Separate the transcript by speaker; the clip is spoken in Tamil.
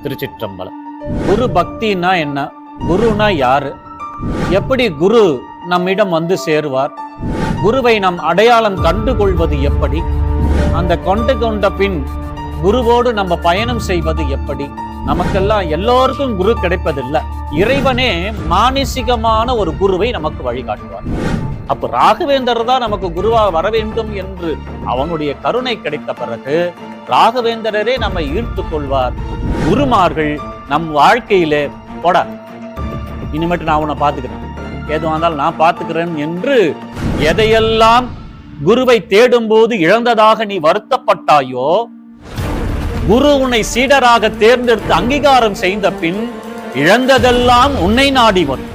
Speaker 1: திருச்சிற்றம்பலம். குரு பக்தினா என்ன? குருனா யாரு? எப்படி குரு நம்மிடம் வந்து சேருவார்? குருவை நாம் அடையாளம் கண்டு கொள்வது எப்படி? அந்த கொண்டு கொண்ட பின் குருவோடு நம்ம பயணம் செய்வது எப்படி? நமக்கெல்லாம் எல்லோருக்கும் குரு கிடைப்பதில்லை. இறைவனே மானசீகமான ஒரு குருவை நமக்கு வழிகாட்டுவார். அப்ப ராகவேந்தர் தான் நமக்கு குருவா வர வேண்டும் என்று அவனுடைய கருணை கிடைத்த பிறகு ராகவேந்தரே நம்மை ஈர்த்து கொள்வார். குருமார்கள் நம் வாழ்க்கையில போட இனிமேட்டு நான் உன்னை பார்த்துக்கிறேன், எதுவாக இருந்தாலும் நான் பார்த்துக்கிறேன் என்று எதையெல்லாம் குருவை தேடும் போது இழந்ததாக நீ வருத்தப்பட்டாயோ, குரு உன்னை சீடராக தேர்ந்தெடுத்து அங்கீகாரம் செய்த பின் இழந்ததெல்லாம் உன்னை நாடி வரும்.